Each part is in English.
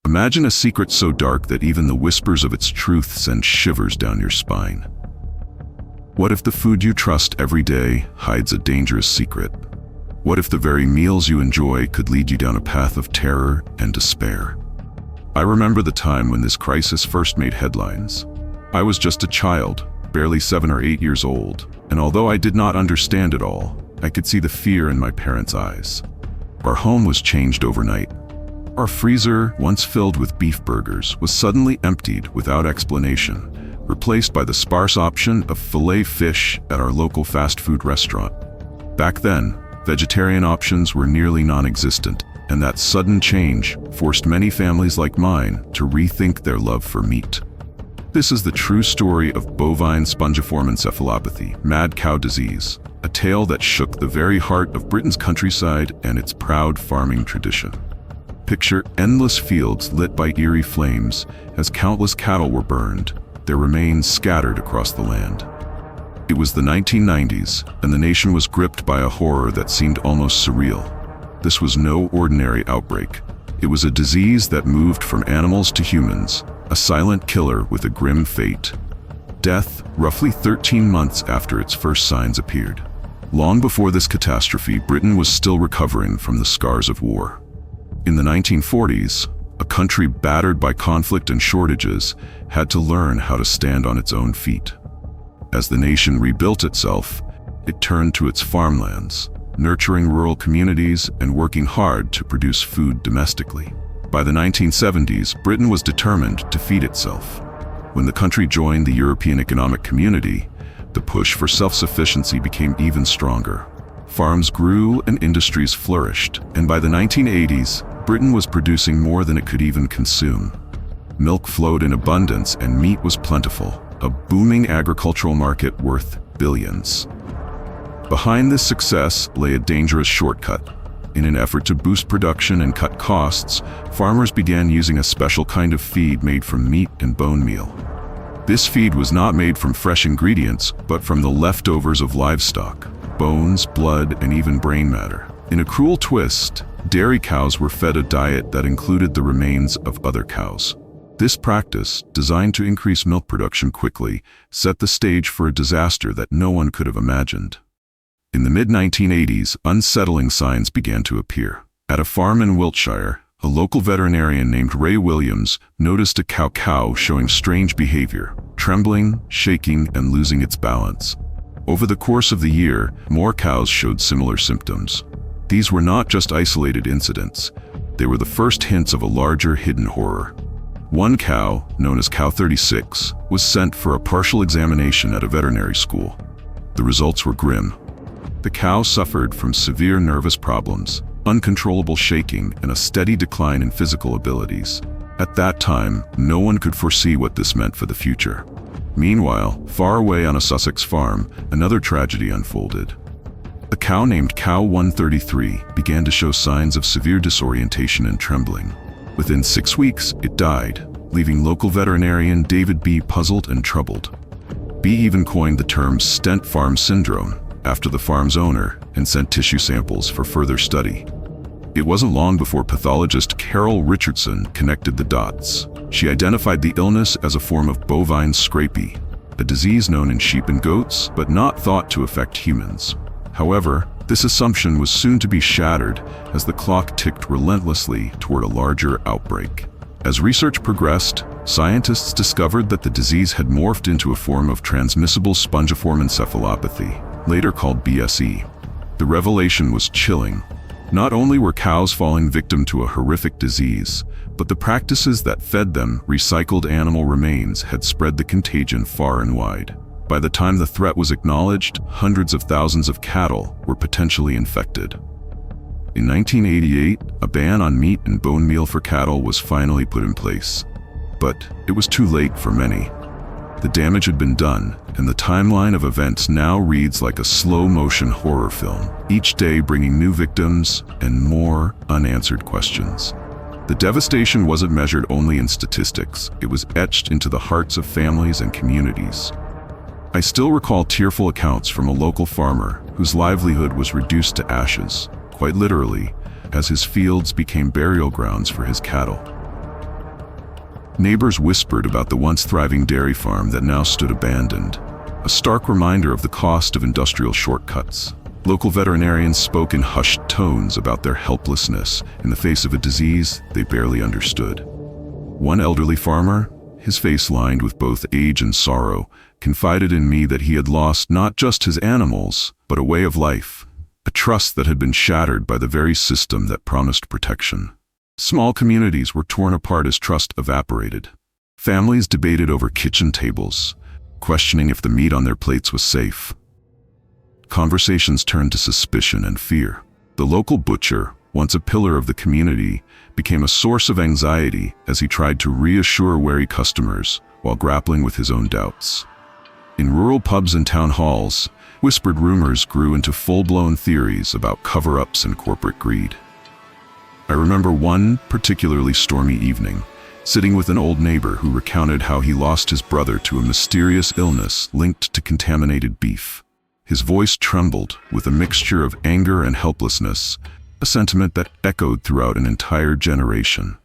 Imagine a secret so dark that even the whispers of its truth send shivers down your spine. What if the food you trust every day hides a dangerous secret? What if the very meals you enjoy could lead you down a path of terror and despair? I remember the time when this crisis first made headlines. I was just a child, barely 7 or 8 years old, and although I did not understand it all, I could see the fear in my parents' eyes. Our home was changed overnight. Our freezer, once filled with beef burgers, was suddenly emptied without explanation, replaced by the sparse option of filet fish at our local fast food restaurant. Back then, vegetarian options were nearly non-existent, and that sudden change forced many families like mine to rethink their love for meat. This is the true story of bovine spongiform encephalopathy, mad cow disease, a tale that shook the very heart of Britain's countryside and its proud farming tradition. Picture endless fields lit by eerie flames as countless cattle were burned, their remains scattered across the land. It was the 1990s, and the nation was gripped by a horror that seemed almost surreal. This was no ordinary outbreak. It was a disease that moved from animals to humans, a silent killer with a grim fate. Death roughly 13 months after its first signs appeared. Long before this catastrophe, Britain was still recovering from the scars of war. In the 1940s, a country battered by conflict and shortages had to learn how to stand on its own feet. As the nation rebuilt itself, it turned to its farmlands, nurturing rural communities and working hard to produce food domestically. By the 1970s, Britain was determined to feed itself. When the country joined the European Economic Community, the push for self-sufficiency became even stronger. Farms grew and industries flourished, and by the 1980s, Britain was producing more than it could even consume. Milk flowed in abundance and meat was plentiful, a booming agricultural market worth billions. Behind this success lay a dangerous shortcut. In an effort to boost production and cut costs, farmers began using a special kind of feed made from meat and bone meal. This feed was not made from fresh ingredients, but from the leftovers of livestock, bones, blood, and even brain matter. In a cruel twist, dairy cows were fed a diet that included the remains of other cows. This practice, designed to increase milk production quickly, set the stage for a disaster that no one could have imagined. In the mid-1980s, unsettling signs began to appear. At a farm in Wiltshire, a local veterinarian named Ray Williams noticed a cow showing strange behavior, trembling, shaking, and losing its balance. Over the course of the year, more cows showed similar symptoms. These were not just isolated incidents. They were the first hints of a larger hidden horror. One cow, known as Cow 36, was sent for a partial examination at a veterinary school. The results were grim. The cow suffered from severe nervous problems, uncontrollable shaking, and a steady decline in physical abilities. At that time, no one could foresee what this meant for the future. Meanwhile, far away on a Sussex farm, another tragedy unfolded. A cow named Cow 133 began to show signs of severe disorientation and trembling. Within 6 weeks, it died, leaving local veterinarian David B. puzzled and troubled. B even coined the term stent farm syndrome after the farm's owner and sent tissue samples for further study. It wasn't long before pathologist Carol Richardson connected the dots. She identified the illness as a form of bovine scrapie, a disease known in sheep and goats, but not thought to affect humans. However, this assumption was soon to be shattered as the clock ticked relentlessly toward a larger outbreak. As research progressed, scientists discovered that the disease had morphed into a form of transmissible spongiform encephalopathy, later called BSE. The revelation was chilling. Not only were cows falling victim to a horrific disease, but the practices that fed them recycled animal remains had spread the contagion far and wide. By the time the threat was acknowledged, hundreds of thousands of cattle were potentially infected. In 1988, a ban on meat and bone meal for cattle was finally put in place. But it was too late for many. The damage had been done, and the timeline of events now reads like a slow-motion horror film, each day bringing new victims and more unanswered questions. The devastation wasn't measured only in statistics, it was etched into the hearts of families and communities. I still recall tearful accounts from a local farmer whose livelihood was reduced to ashes, quite literally, as his fields became burial grounds for his cattle. Neighbors whispered about the once thriving dairy farm that now stood abandoned, a stark reminder of the cost of industrial shortcuts. Local veterinarians spoke in hushed tones about their helplessness in the face of a disease they barely understood. One elderly farmer, his face lined with both age and sorrow, confided in me that he had lost not just his animals, but a way of life, a trust that had been shattered by the very system that promised protection. Small communities were torn apart as trust evaporated. Families debated over kitchen tables, questioning if the meat on their plates was safe. Conversations turned to suspicion and fear. The local butcher, once a pillar of the community, became a source of anxiety as he tried to reassure wary customers while grappling with his own doubts. In rural pubs and town halls, whispered rumors grew into full-blown theories about cover-ups and corporate greed. I remember one particularly stormy evening, sitting with an old neighbor who recounted how he lost his brother to a mysterious illness linked to contaminated beef. His voice trembled with a mixture of anger and helplessness, a sentiment that echoed throughout an entire generation.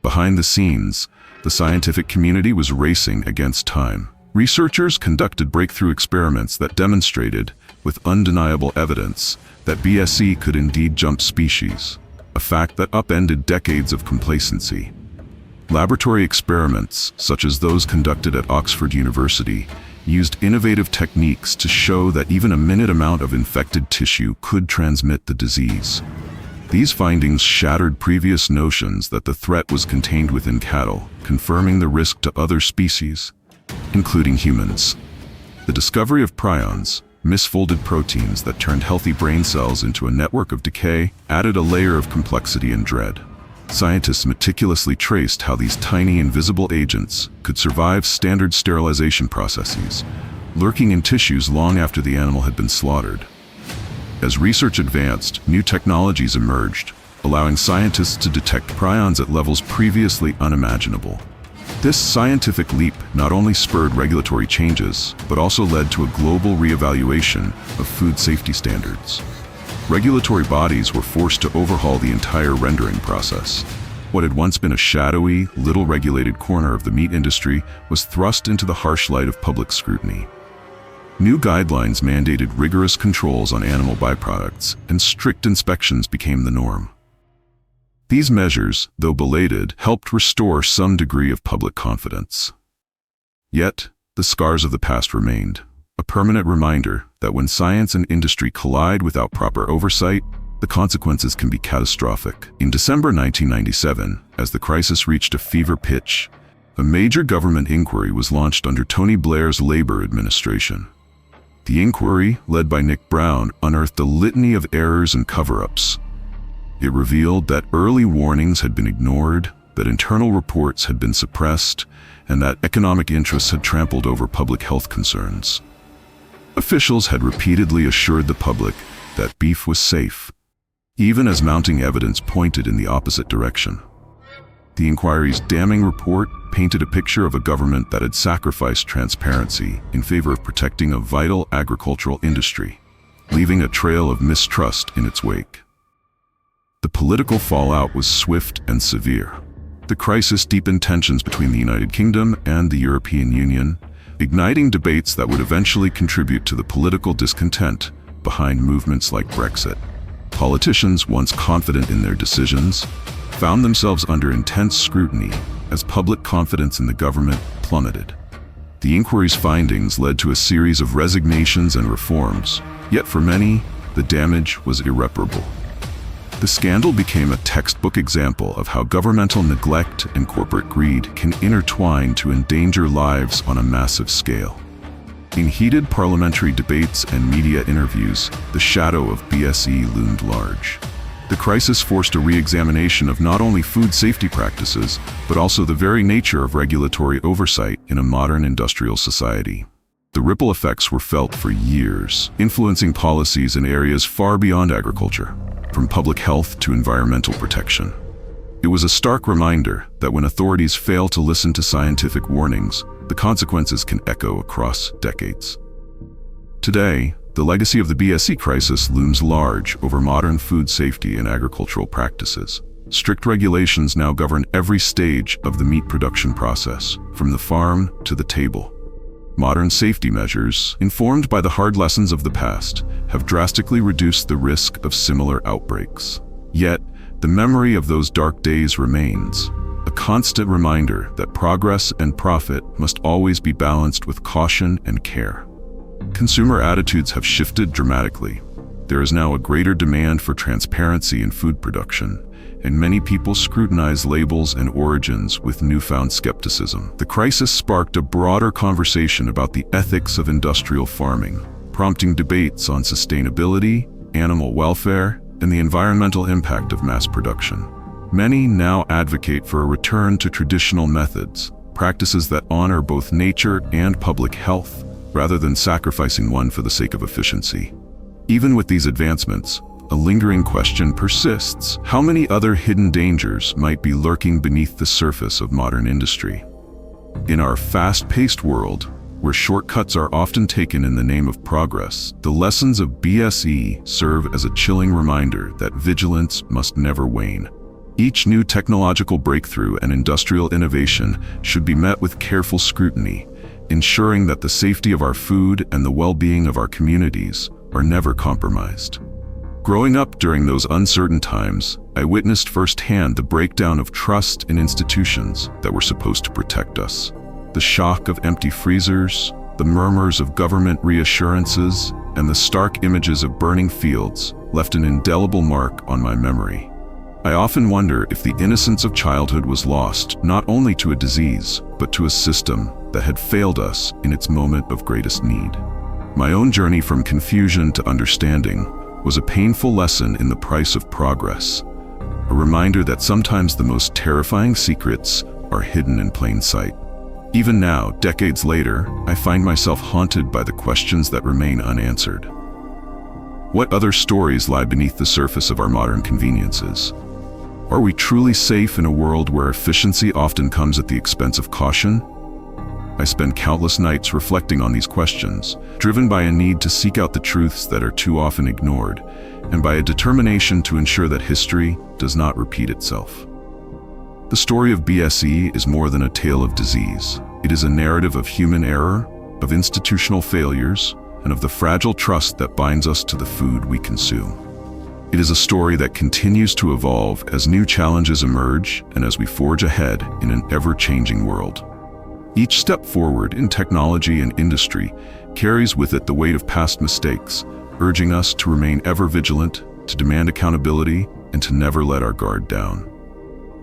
Behind the scenes, the scientific community was racing against time. Researchers conducted breakthrough experiments that demonstrated, with undeniable evidence, that BSE could indeed jump species, a fact that upended decades of complacency. Laboratory experiments, such as those conducted at Oxford University, used innovative techniques to show that even a minute amount of infected tissue could transmit the disease. These findings shattered previous notions that the threat was contained within cattle, confirming the risk to other species, including humans. The discovery of prions, misfolded proteins that turned healthy brain cells into a network of decay, added a layer of complexity and dread. Scientists meticulously traced how these tiny invisible agents could survive standard sterilization processes, lurking in tissues long after the animal had been slaughtered. As research advanced, new technologies emerged, allowing scientists to detect prions at levels previously unimaginable. This scientific leap not only spurred regulatory changes, but also led to a global reevaluation of food safety standards. Regulatory bodies were forced to overhaul the entire rendering process. What had once been a shadowy, little-regulated corner of the meat industry was thrust into the harsh light of public scrutiny. New guidelines mandated rigorous controls on animal byproducts, and strict inspections became the norm. These measures, though belated, helped restore some degree of public confidence. Yet, the scars of the past remained, a permanent reminder that when science and industry collide without proper oversight, the consequences can be catastrophic. In December 1997, as the crisis reached a fever pitch, a major government inquiry was launched under Tony Blair's Labor administration. The inquiry, led by Nick Brown, unearthed a litany of errors and cover-ups. It revealed that early warnings had been ignored, that internal reports had been suppressed, and that economic interests had trampled over public health concerns. Officials had repeatedly assured the public that beef was safe, even as mounting evidence pointed in the opposite direction. The inquiry's damning report painted a picture of a government that had sacrificed transparency in favor of protecting a vital agricultural industry, leaving a trail of mistrust in its wake. The political fallout was swift and severe. The crisis deepened tensions between the United Kingdom and the European Union, igniting debates that would eventually contribute to the political discontent behind movements like Brexit. Politicians, once confident in their decisions, found themselves under intense scrutiny as public confidence in the government plummeted. The inquiry's findings led to a series of resignations and reforms, yet for many, the damage was irreparable. The scandal became a textbook example of how governmental neglect and corporate greed can intertwine to endanger lives on a massive scale. In heated parliamentary debates and media interviews, the shadow of BSE loomed large. The crisis forced a re-examination of not only food safety practices, but also the very nature of regulatory oversight in a modern industrial society. The ripple effects were felt for years, influencing policies in areas far beyond agriculture, from public health to environmental protection. It was a stark reminder that when authorities fail to listen to scientific warnings, the consequences can echo across decades. Today, the legacy of the BSE crisis looms large over modern food safety and agricultural practices. strict regulations now govern every stage of the meat production process, from the farm to the table. Modern safety measures, informed by the hard lessons of the past, have drastically reduced the risk of similar outbreaks. Yet, the memory of those dark days remains, a constant reminder that progress and profit must always be balanced with caution and care. Consumer attitudes have shifted dramatically. There is now a greater demand for transparency in food production, and many people scrutinize labels and origins with newfound skepticism. The crisis sparked a broader conversation about the ethics of industrial farming, prompting debates on sustainability, animal welfare, and the environmental impact of mass production. Many now advocate for a return to traditional methods, practices that honor both nature and public health, rather than sacrificing one for the sake of efficiency. Even with these advancements, a lingering question persists. How many other hidden dangers might be lurking beneath the surface of modern industry? In our fast-paced world, where shortcuts are often taken in the name of progress, the lessons of BSE serve as a chilling reminder that vigilance must never wane. Each new technological breakthrough and industrial innovation should be met with careful scrutiny, ensuring that the safety of our food and the well-being of our communities are never compromised. Growing up during those uncertain times, I witnessed firsthand the breakdown of trust in institutions that were supposed to protect us. The shock of empty freezers, the murmurs of government reassurances, and the stark images of burning fields left an indelible mark on my memory. I often wonder if the innocence of childhood was lost not only to a disease, but to a system that had failed us in its moment of greatest need. My own journey from confusion to understanding was a painful lesson in the price of progress, a reminder that sometimes the most terrifying secrets are hidden in plain sight. Even now, decades later, I find myself haunted by the questions that remain unanswered. What other stories lie beneath the surface of our modern conveniences? Are we truly safe in a world where efficiency often comes at the expense of caution? I spend countless nights reflecting on these questions, driven by a need to seek out the truths that are too often ignored, and by a determination to ensure that history does not repeat itself. The story of BSE is more than a tale of disease. It is a narrative of human error, of institutional failures, and of the fragile trust that binds us to the food we consume. It is a story that continues to evolve as new challenges emerge and as we forge ahead in an ever-changing world. Each step forward in technology and industry carries with it the weight of past mistakes, urging us to remain ever vigilant, to demand accountability, and to never let our guard down.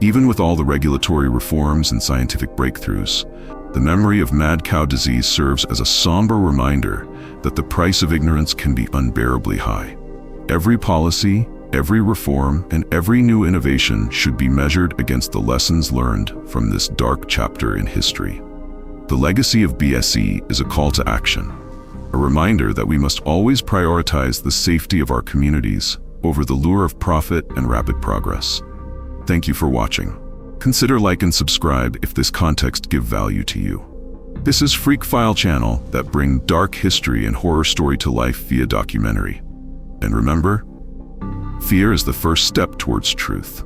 Even with all the regulatory reforms and scientific breakthroughs, the memory of mad cow disease serves as a somber reminder that the price of ignorance can be unbearably high. Every policy, every reform, and every new innovation should be measured against the lessons learned from this dark chapter in history. The legacy of BSE is a call to action, a reminder that we must always prioritize the safety of our communities over the lure of profit and rapid progress. Thank you for watching. Consider like and subscribe if this context give value to you. This is Freak File channel that bring dark history and horror story to life via documentary. And remember, fear is the first step towards truth.